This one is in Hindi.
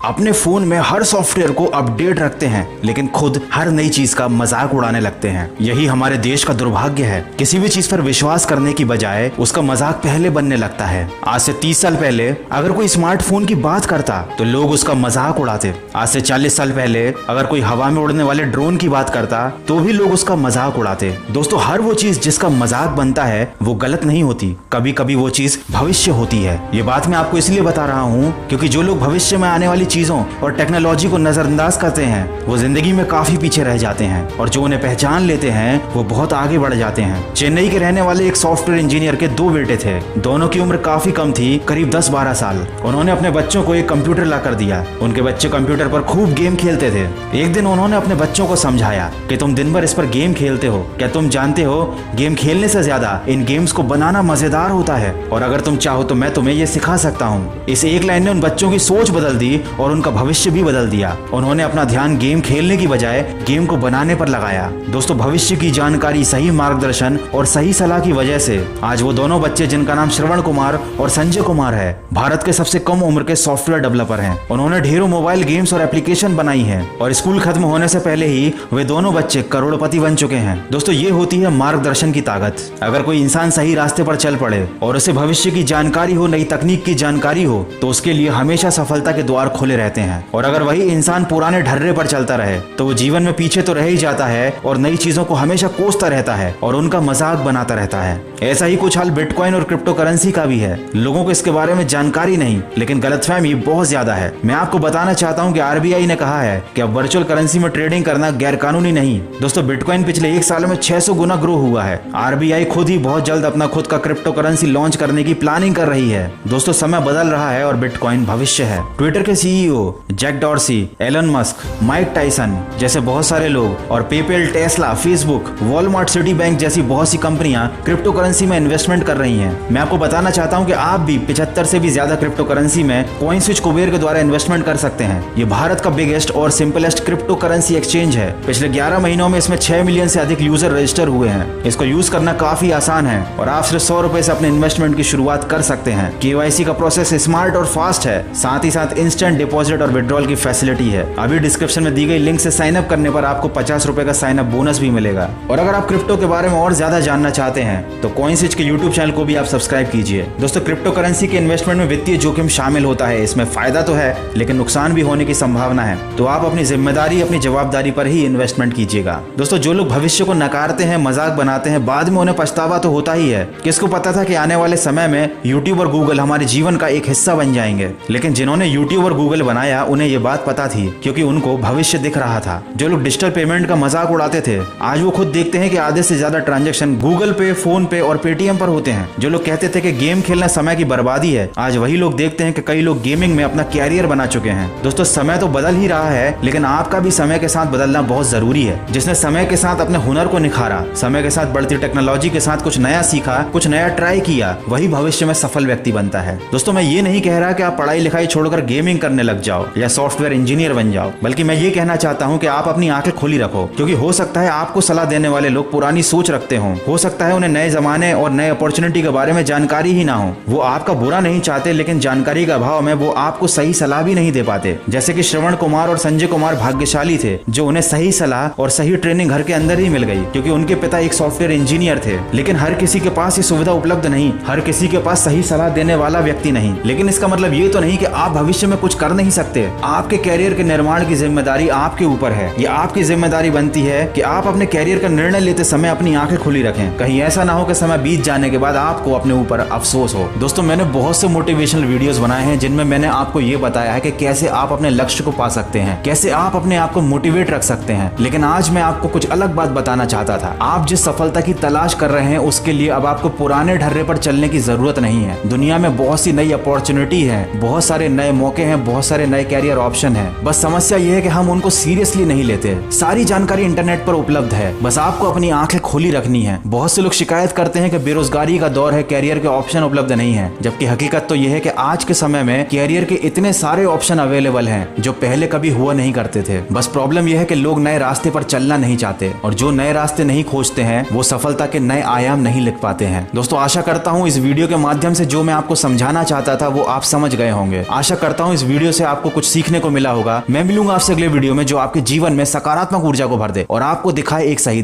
अपने फोन में हर सॉफ्टवेयर को अपडेट रखते हैं, लेकिन खुद हर नई चीज का मजाक उड़ाने लगते हैं। यही हमारे देश का दुर्भाग्य है। किसी भी चीज पर विश्वास करने की बजाय उसका मजाक पहले बनने लगता है। आज से 30 साल पहले अगर कोई स्मार्टफोन की बात करता तो लोग उसका मजाक उड़ाते। आज से 40 साल पहले अगर कोई हवा में उड़ने वाले ड्रोन की बात करता तो भी लोग उसका मजाक उड़ाते। दोस्तों, हर वो चीज जिसका मजाक बनता है वो गलत नहीं होती। कभी कभी वो चीज भविष्य होती है। ये बात मैं आपको इसलिए बता रहा हूँ क्योंकि जो लोग भविष्य में आने वाली चीजों और टेक्नोलॉजी को नजरअंदाज करते हैं वो जिंदगी में काफी पीछे रह जाते हैं, और जो उन्हें पहचान लेते हैं वो बहुत आगे बढ़ जाते हैं। चेन्नई के रहने वाले एक सॉफ्टवेयर इंजीनियर के 2 बेटे थे। दोनों की उम्र काफी कम थी, करीब 10-12 साल। उन्होंने अपने बच्चों को एक कंप्यूटर ला कर दिया। उनके बच्चे कंप्यूटर पर खूब गेम खेलते थे। एक दिन उन्होंने अपने बच्चों को समझाया कि तुम दिन भर इस पर गेम खेलते हो, क्या तुम जानते हो गेम खेलने से ज्यादा इन गेम्स को बनाना मजेदार होता है, और अगर तुम चाहो तो मैं तुम्हें ये सिखा सकता हूँ। इस एक लाइन ने उन बच्चों की सोच बदल दी और उनका भविष्य भी बदल दिया। उन्होंने अपना ध्यान गेम खेलने की बजाय गेम को बनाने पर लगाया। दोस्तों, भविष्य की जानकारी, सही मार्गदर्शन और सही सलाह की वजह से आज वो दोनों बच्चे, जिनका नाम श्रवण कुमार और संजय कुमार है, भारत के सबसे कम उम्र के सॉफ्टवेयर डेवलपर हैं। उन्होंने ढेरों मोबाइल गेम्स और एप्लीकेशन बनाई है, और स्कूल खत्म होने से पहले ही वे दोनों बच्चे करोड़पति बन चुके हैं। दोस्तों, ये होती है मार्गदर्शन की ताकत। अगर कोई इंसान सही रास्ते पर चल पड़े और उसे भविष्य की जानकारी हो, नई तकनीक की जानकारी हो, तो उसके लिए हमेशा सफलता के द्वार खुले रहते हैं। और अगर वही इंसान पुराने ढर्रे पर चलता रहे तो वो जीवन में पीछे तो रह ही जाता है और नई चीजों को हमेशा कोसता रहता है और उनका मजाक बनाता रहता है। ऐसा ही कुछ हाल बिटकॉइन और क्रिप्टो करेंसी का भी है। लोगों को इसके बारे में जानकारी नहीं, लेकिन गलतफहमी बहुत ज्यादा है। मैं आपको बताना चाहता हूं कि आरबीआई ने कहा है कि अब वर्चुअल करेंसी में ट्रेडिंग करना गैर कानूनी नहीं। दोस्तों, बिटकॉइन पिछले 1 साल में 600 गुना ग्रो हुआ है। आरबीआई खुद ही बहुत जल्द अपना खुद का क्रिप्टो करेंसी लॉन्च करने की प्लानिंग कर रही है। दोस्तों, समय बदल रहा है और बिटकॉइन भविष्य है। ट्विटर के CEO Jack Dorsey, Elon Musk, Mike Tyson जैसे बहुत सारे लोग, और PayPal, Tesla, Facebook, Walmart, Citibank जैसी बहुत सी कंपनियां क्रिप्टो करेंसी में इन्वेस्टमेंट कर रही हैं। मैं आपको बताना चाहता हूं कि आप भी 75 से भी ज्यादा क्रिप्टो करेंसी में कॉइनस्विच कुबेर के द्वारा इन्वेस्टमेंट कर सकते हैं। ये भारत का बिगेस्ट और सिंपलेस्ट क्रिप्टो करेंसी एक्सचेंज है। पिछले 11 महीनों में इसमें 6 मिलियन से अधिक यूजर रजिस्टर हुए हैं। इसको यूज करना काफी आसान है और आप सिर्फ 100 रुपए से अपने इन्वेस्टमेंट की शुरुआत कर सकते हैं। केवाईसी का प्रोसेस स्मार्ट और फास्ट है, साथ ही साथ इंस्टेंट डिपॉजिट और विड्रॉल की फैसिलिटी है। अभी डिस्क्रिप्शन में दी गई लिंक से साइन अप करने पर आपको 50 रुपए का साइन अप बोनस भी मिलेगा। और अगर आप क्रिप्टो के बारे में और ज्यादा जानना चाहते हैं तो कॉइनस्विच के यूट्यूब चैनल को भी आप सब्सक्राइब कीजिए। दोस्तों, क्रिप्टो करेंसी के इन्वेस्टमेंट में वित्तीय जोखिम शामिल होता है। इसमें फायदा तो है, लेकिन नुकसान भी होने की संभावना है। तो आप अपनी जिम्मेदारी, अपनी जवाबदारी पर ही इन्वेस्टमेंट कीजिएगा। दोस्तों, जो लोग भविष्य को नकारते हैं, मजाक बनाते हैं, बाद में उन्हें पछतावा तो होता ही है। किसको पता था कि आने वाले समय में यूट्यूब और गूगल हमारे जीवन का एक हिस्सा बन जाएंगे। लेकिन जिन्होंने यूट्यूब और गूगल बनाया उन्हें ये बात पता थी, क्योंकि उनको भविष्य दिख रहा था। जो लोग डिजिटल पेमेंट का मजाक उड़ाते थे, आज वो खुद देखते हैं कि आधे से ज्यादा ट्रांजैक्शन गूगल पे, फोन पे और पेटीएम पर होते हैं। जो लोग कहते थे कि गेम खेलना समय की बर्बादी है, आज वही लोग देखते हैं कि कई लोग गेमिंग में अपना कैरियर बना चुके हैं। दोस्तों, समय तो बदल ही रहा है, लेकिन आपका भी समय के साथ बदलना बहुत जरूरी है। जिसने समय के साथ अपने हुनर को निखारा, समय के साथ बढ़ती टेक्नोलॉजी के साथ कुछ नया सीखा, कुछ नया ट्राई किया, वही भविष्य में सफल व्यक्ति बनता है। दोस्तों, मैं ये नहीं कह रहा कि आप पढ़ाई लिखाई छोड़कर गेमिंग करने लग जाओ या सॉफ्टवेयर इंजीनियर बन जाओ, बल्कि मैं ये कहना चाहता हूँ कि आप अपनी आंखें खुली रखो, क्योंकि हो सकता है आपको सलाह देने वाले लोग पुरानी सोच रखते हो सकता है उन्हें नए जमाने और नए अपॉर्चुनिटी के बारे में जानकारी ही ना हो। वो आपका बुरा नहीं चाहते, लेकिन जानकारी के अभाव में वो आपको सही सलाह भी नहीं दे पाते। जैसे कि श्रवण कुमार और संजय कुमार भाग्यशाली थे जो उन्हें सही सलाह और सही ट्रेनिंग घर के अंदर ही मिल गई, क्योंकि उनके पिता एक सॉफ्टवेयर इंजीनियर थे। लेकिन हर किसी के पास ये सुविधा उपलब्ध नहीं, हर किसी के पास सही सलाह देने वाला व्यक्ति नहीं। लेकिन इसका मतलब ये तो नहीं कि आप भविष्य में कुछ कर नहीं सकते। आपके कैरियर के निर्माण की जिम्मेदारी आपके ऊपर है। ये आपकी जिम्मेदारी बनती है कि आप अपने कैरियर का निर्णय लेते समय अपनी आंखें खुली रखें। कहीं ऐसा ना हो कि समय बीत जाने के बाद आपको अपने ऊपर अफसोस हो। दोस्तों, मैंने बहुत से मोटिवेशनल वीडियोस बनाए हैं जिनमें मैंने आपको ये बताया है कि कैसे आप अपने लक्ष्य को पा सकते हैं, कैसे आप अपने आप को मोटिवेट रख सकते हैं। लेकिन आज मैं आपको कुछ अलग बात बताना चाहता था। आप जिस सफलता की तलाश कर रहे हैं उसके लिए अब आपको पुराने ढर्रे पर चलने की जरूरत नहीं है। दुनिया में बहुत सी नई अपॉर्चुनिटी है, बहुत सारे नए मौके हैं, बहुत सारे नए कैरियर ऑप्शन है। बस समस्या ये है कि हम उनको सीरियसली नहीं लेते। सारी जानकारी इंटरनेट पर उपलब्ध है, बस आपको अपनी आंखें खुली रखनी है। बहुत से लोग शिकायत करते हैं कि बेरोजगारी का दौर है, कैरियर के ऑप्शन उपलब्ध नहीं है, जबकि हकीकत तो यह है कि आज के समय में कैरियर के इतने सारे ऑप्शन अवेलेबल हैं जो पहले कभी हुआ नहीं करते थे। बस प्रॉब्लम यह है कि लोग नए रास्ते पर चलना नहीं चाहते, और जो नए रास्ते नहीं खोजते हैं वो सफलता के नए आयाम नहीं लिख पाते हैं। दोस्तों, आशा करता हूँ इस वीडियो के माध्यम से जो मैं आपको समझाना चाहता था वो आप समझ गए होंगे। आशा करता हूँ इस वीडियो वीडियो से आपको कुछ सीखने को मिला होगा। मैं मिलूंगा आपसे अगले वीडियो में जो आपके जीवन में सकारात्मक ऊर्जा को भर दे और आपको दिखाए एक सही